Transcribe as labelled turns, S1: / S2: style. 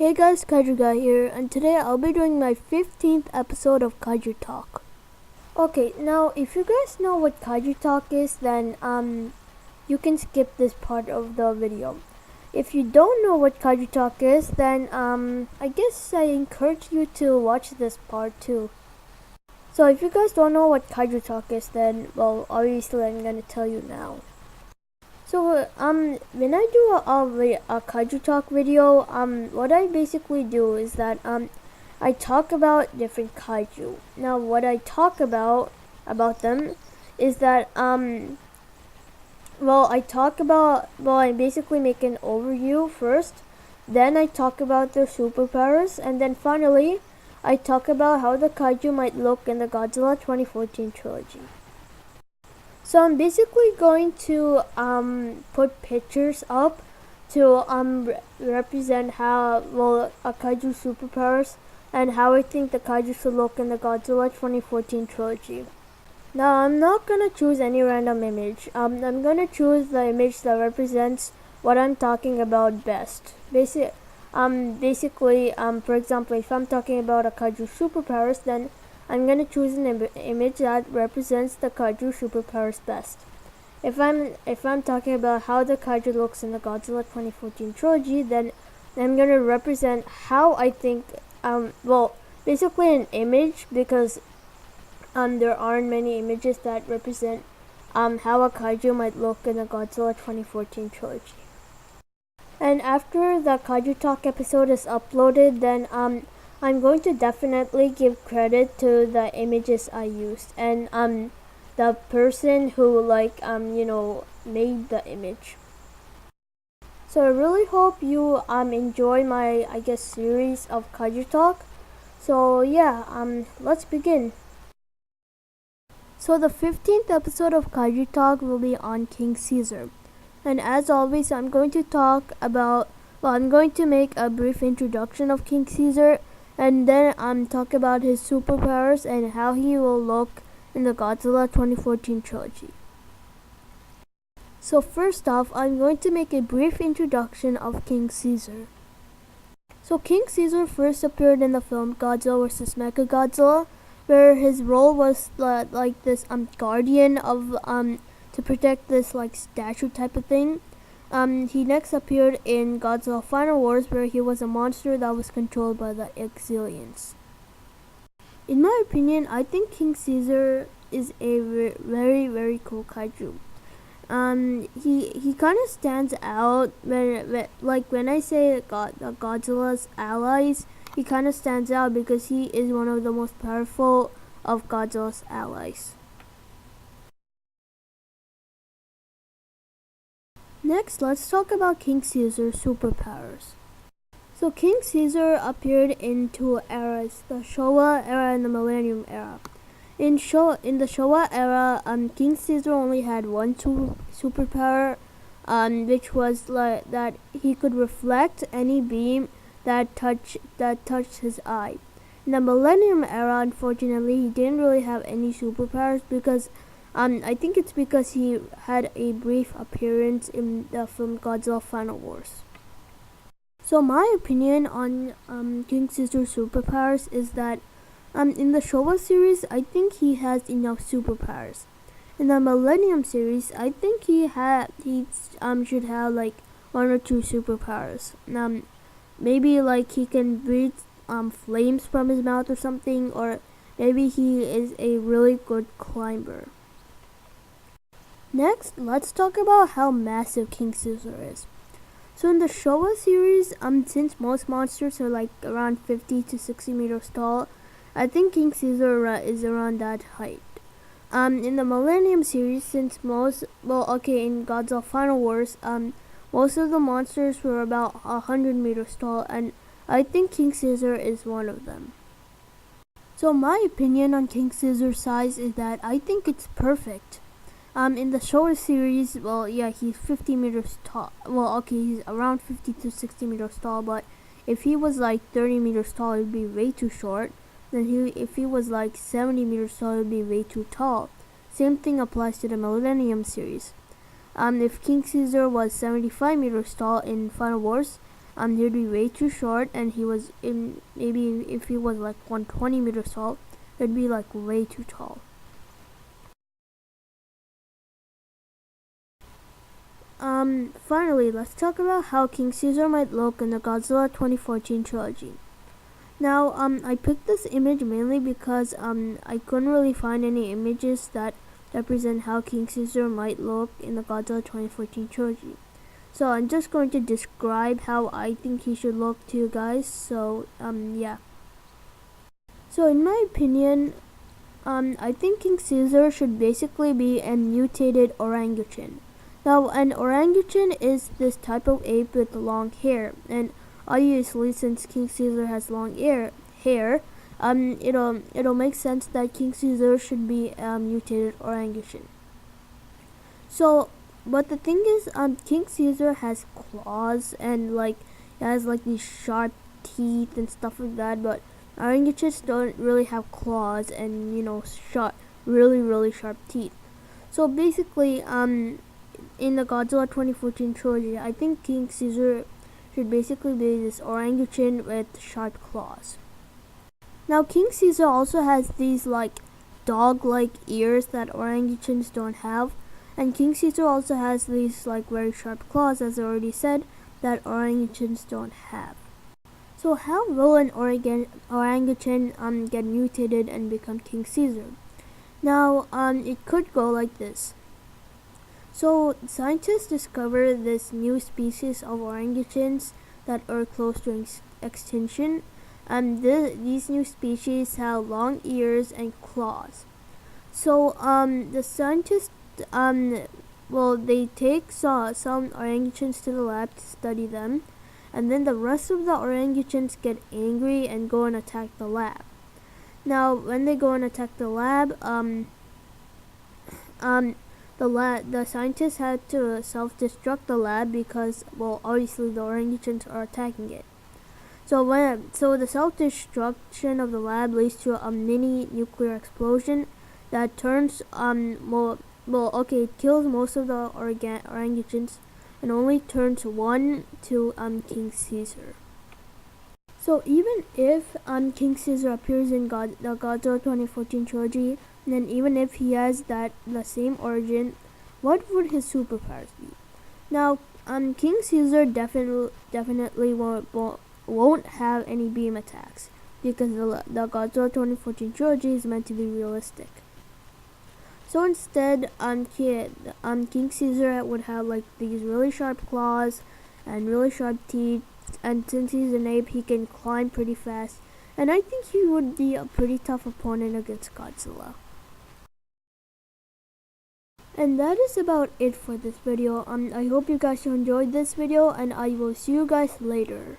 S1: Hey guys, Kaiju Guy here, and today I'll be doing my 15th episode of Kaiju Talk. Okay, now if you guys know what Kaiju Talk is, then you can skip this part of the video. If you don't know what Kaiju Talk is, then I guess I encourage you to watch this part too. So if you guys don't know what Kaiju Talk is, then well, obviously I'm gonna tell you now. So when I do a Kaiju Talk video, what I basically do is that I talk about different kaiju. Now what I talk about them is that I basically make an overview first, then I talk about their superpowers, and then finally I talk about how the kaiju might look in the Godzilla 2014 trilogy. So I'm basically going to put pictures up to represent how a kaiju superpowers and how I think the kaiju should look in the Godzilla 2014 trilogy. Now I'm not gonna choose any random image. I'm gonna choose the image that represents what I'm talking about best. Basically, for example, if I'm talking about a kaiju superpowers, then I'm gonna choose an image that represents the kaiju superpowers best. If I'm talking about how the kaiju looks in the Godzilla 2014 trilogy, then I'm gonna represent how I think basically an image, because there aren't many images that represent how a kaiju might look in the Godzilla 2014 trilogy. And after the Kaiju Talk episode is uploaded, then I'm going to definitely give credit to the images I used and the person who made the image. So I really hope you enjoy my series of Kaiju Talk. So yeah, let's begin. So the 15th episode of Kaiju Talk will be on King Caesar. And as always, I'm going to make a brief introduction of King Caesar, and then talk about his superpowers and how he will look in the Godzilla 2014 trilogy. So first off, I'm going to make a brief introduction of King Caesar. So King Caesar first appeared in the film Godzilla vs. Mechagodzilla, where his role was this guardian of to protect this statue type of thing. He next appeared in Godzilla Final Wars, where he was a monster that was controlled by the Exilians. In my opinion, I think King Caesar is a very, very cool kaiju. He kind of stands out when I say Godzilla's allies. He kind of stands out because he is one of the most powerful of Godzilla's allies. Next, let's talk about King Caesar's superpowers. So King Caesar appeared in two eras, the Showa era and the Millennium era. In the Showa era, King Caesar only had one superpower, which was that he could reflect any beam that touched his eye. In the Millennium era, unfortunately, he didn't really have any superpowers because I think it's because he had a brief appearance in the film Godzilla Final Wars. So my opinion on King Caesar's superpowers is that in the Showa series, I think he has enough superpowers. In the Millennium series, I think he should have one or two superpowers. Maybe he can breathe flames from his mouth or something, or maybe he is a really good climber. Next, let's talk about how massive King Caesar is. So in the Showa series, since most monsters are around 50 to 60 meters tall, I think King Caesar is around that height. In the Millennium series, since in Godzilla Final Wars, most of the monsters were about 100 meters tall, and I think King Caesar is one of them. So my opinion on King Caesar's size is that I think it's perfect. In the Showa series, he's 50 meters tall. He's around 50 to 60 meters tall, but if he was 30 meters tall, it would be way too short. Then if he was 70 meters tall, it would be way too tall. Same thing applies to the Millennium series. If King Caesar was 75 meters tall in Final Wars, he'd be way too short, and he was in maybe if he was like 120 meters tall, it'd be like way too tall. Finally, let's talk about how King Caesar might look in the Godzilla 2014 trilogy. Now, I picked this image mainly because I couldn't really find any images that represent how King Caesar might look in the Godzilla 2014 trilogy. So I'm just going to describe how I think he should look to you guys. So, yeah. So in my opinion, I think King Caesar should basically be a mutated orangutan. Now, an orangutan is this type of ape with long hair, and obviously, since King Caesar has long hair, it'll make sense that King Caesar should be a mutated orangutan. So, but the thing is, King Caesar has claws and like has like these sharp teeth and stuff like that, but orangutans don't really have claws and sharp, really sharp teeth. So basically, in the Godzilla 2014 trilogy, I think King Caesar should basically be this orangutan with sharp claws. Now, King Caesar also has these like dog-like ears that orangutans don't have, and King Caesar also has these like very sharp claws, as I already said, that orangutans don't have. So how will an orangutan get mutated and become King Caesar? Now, it could go like this. So scientists discovered this new species of orangutans that are close to extinction, and these new species have long ears and claws. So the scientists they take some orangutans to the lab to study them, and then the rest of the orangutans get angry and go and attack the lab. Now, when they go and attack the lab, the scientists had to self-destruct the lab because, well, obviously the orangutans are attacking it. So the self-destruction of the lab leads to a mini nuclear explosion that turns it kills most of the orangutans and only turns one to King Caesar. So even if King Caesar appears in the Godzilla 2014 trilogy, then even if he has the same origin, what would his superpowers be? Now, King Caesar definitely won't have any beam attacks because the Godzilla 2014 trilogy is meant to be realistic. So instead, King Caesar would have like these really sharp claws and really sharp teeth, and since he's an ape, he can climb pretty fast, and I think he would be a pretty tough opponent against Godzilla. And that is about it for this video. I hope you guys enjoyed this video, and I will see you guys later.